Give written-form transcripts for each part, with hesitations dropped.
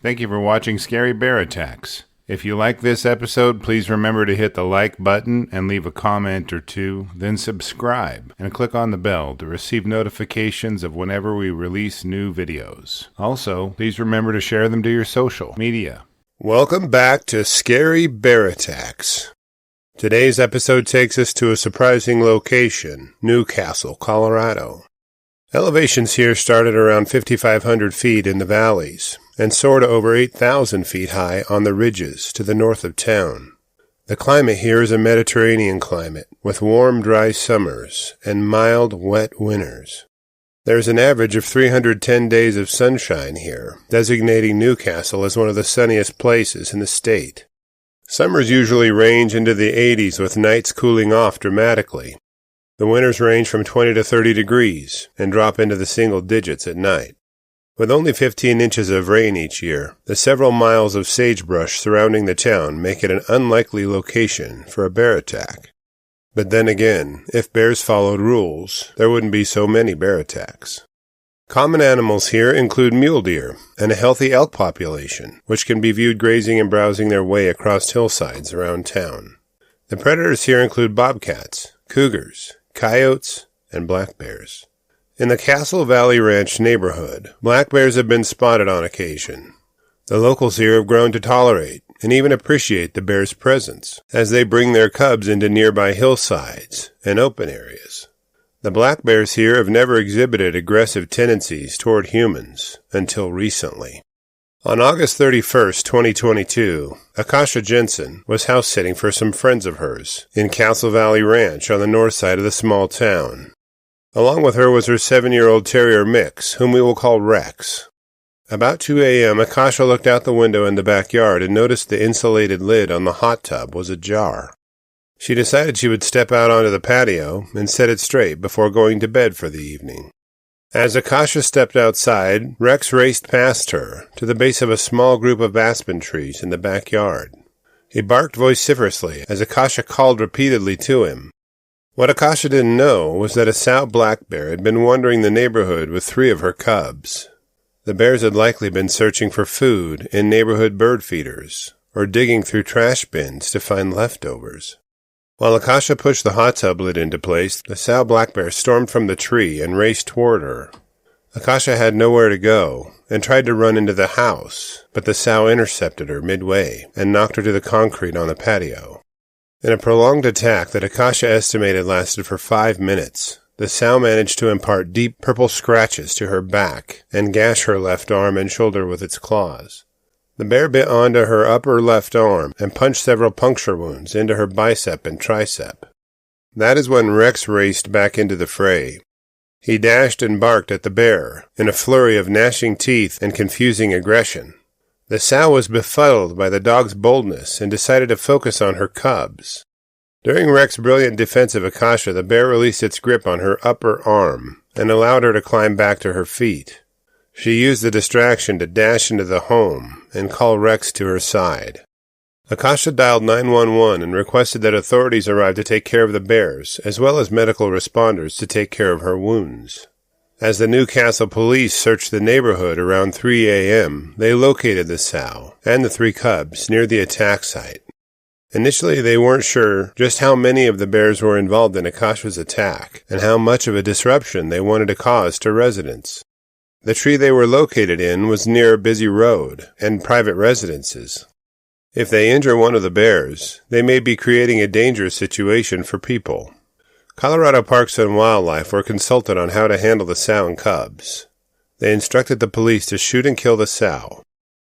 Thank you for watching Scary Bear Attacks. If you like this episode, please remember to hit the like button and leave a comment or two, then subscribe and click on the bell to receive notifications of whenever we release new videos. Also, please remember to share them to your social media. Welcome back to Scary Bear Attacks. Today's episode takes us to a surprising location, Newcastle, Colorado. Elevations here start at around 5,500 feet in the valleys and soar to over 8,000 feet high on the ridges to the north of town. The climate here is a Mediterranean climate with warm, dry summers and mild, wet winters. There's an average of 310 days of sunshine here, designating Newcastle as one of the sunniest places in the state. Summers usually range into the 80s with nights cooling off dramatically. The winters range from 20 to 30 degrees and drop into the single digits at night. With only 15 inches of rain each year, the several miles of sagebrush surrounding the town make it an unlikely location for a bear attack. But then again, if bears followed rules, there wouldn't be so many bear attacks. Common animals here include mule deer and a healthy elk population, which can be viewed grazing and browsing their way across hillsides around town. The predators here include bobcats, cougars, coyotes, and black bears. In the Castle Valley Ranch neighborhood, black bears have been spotted on occasion. The locals here have grown to tolerate and even appreciate the bear's presence, as they bring their cubs into nearby hillsides and open areas. The black bears here have never exhibited aggressive tendencies toward humans until recently. On August 31st, 2022, Akasha Jensen was house-sitting for some friends of hers in Castle Valley Ranch on the north side of the small town. Along with her was her 7-year-old terrier mix, whom we will call Rex. About 2 a.m., Akasha looked out the window in the backyard and noticed the insulated lid on the hot tub was ajar. She decided she would step out onto the patio and set it straight before going to bed for the evening. As Akasha stepped outside, Rex raced past her to the base of a small group of aspen trees in the backyard. He barked vociferously as Akasha called repeatedly to him. What Akasha didn't know was that a sow black bear had been wandering the neighborhood with 3 of her cubs. The bears had likely been searching for food in neighborhood bird feeders or digging through trash bins to find leftovers. While Akasha pushed the hot tub lid into place, the sow black bear stormed from the tree and raced toward her. Akasha had nowhere to go and tried to run into the house, but the sow intercepted her midway and knocked her to the concrete on the patio. In a prolonged attack that Akasha estimated lasted for 5 minutes, the sow managed to impart deep purple scratches to her back and gash her left arm and shoulder with its claws. The bear bit onto her upper left arm and punched several puncture wounds into her bicep and tricep. That is when Rex raced back into the fray. He dashed and barked at the bear in a flurry of gnashing teeth and confusing aggression. The sow was befuddled by the dog's boldness and decided to focus on her cubs. During Rex's brilliant defense of Akasha, the bear released its grip on her upper arm and allowed her to climb back to her feet. She used the distraction to dash into the home and call Rex to her side. Akasha dialed 911 and requested that authorities arrive to take care of the bears, as well as medical responders to take care of her wounds. As the Newcastle police searched the neighborhood around 3 a.m., they located the sow and the 3 cubs near the attack site. Initially, they weren't sure just how many of the bears were involved in Akasha's attack and how much of a disruption they wanted to cause to residents. The tree they were located in was near a busy road and private residences. If they injure one of the bears, they may be creating a dangerous situation for people. Colorado Parks and Wildlife were consulted on how to handle the sow and cubs. They instructed the police to shoot and kill the sow.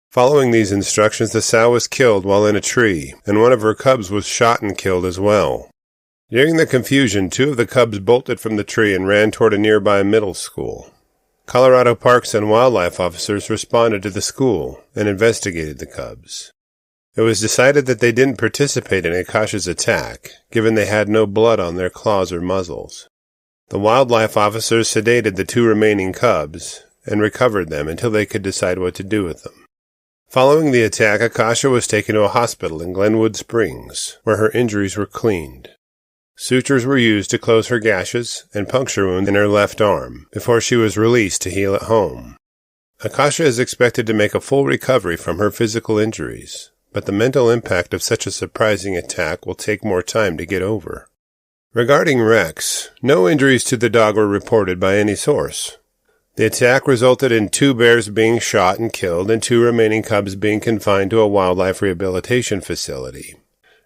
Following these instructions, the sow was killed while in a tree, and one of her cubs was shot and killed as well. During the confusion, 2 of the cubs bolted from the tree and ran toward a nearby middle school. Colorado Parks and Wildlife officers responded to the school and investigated the cubs. It was decided that they didn't participate in Akasha's attack, given they had no blood on their claws or muzzles. The wildlife officers sedated the 2 remaining cubs and recovered them until they could decide what to do with them. Following the attack, Akasha was taken to a hospital in Glenwood Springs, where her injuries were cleaned. Sutures were used to close her gashes and puncture wound in her left arm before she was released to heal at home. Akasha is expected to make a full recovery from her physical injuries, but the mental impact of such a surprising attack will take more time to get over. Regarding Rex, no injuries to the dog were reported by any source. The attack resulted in 2 bears being shot and killed and 2 remaining cubs being confined to a wildlife rehabilitation facility.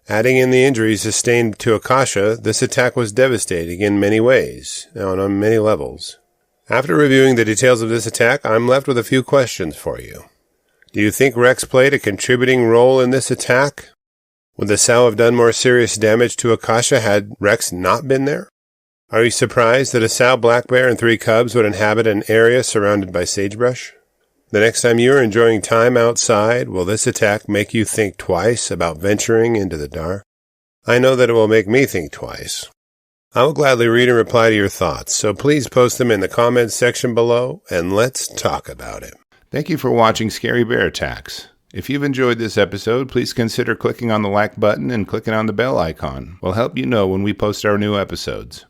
Adding in the injuries sustained to Akasha, this attack was devastating in many ways, and on many levels. After reviewing the details of this attack, I'm left with a few questions for you. Do you think Rex played a contributing role in this attack? Would the sow have done more serious damage to Akasha had Rex not been there? Are you surprised that a sow black bear and 3 cubs would inhabit an area surrounded by sagebrush? The next time you are enjoying time outside, will this attack make you think twice about venturing into the dark? I know that it will make me think twice. I will gladly read and reply to your thoughts, so please post them in the comments section below, and let's talk about it. Thank you for watching Scary Bear Attacks. If you've enjoyed this episode, please consider clicking on the like button and clicking on the bell icon. We'll help you know when we post our new episodes.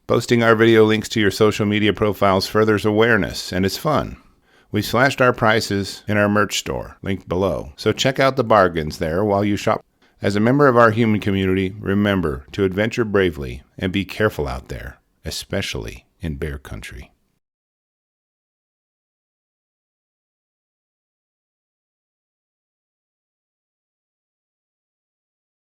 Posting our video links to your social media profiles furthers awareness, and it's fun. We've slashed our prices in our merch store, linked below, so check out the bargains there while you shop. As a member of our human community, remember to adventure bravely and be careful out there, especially in bear country.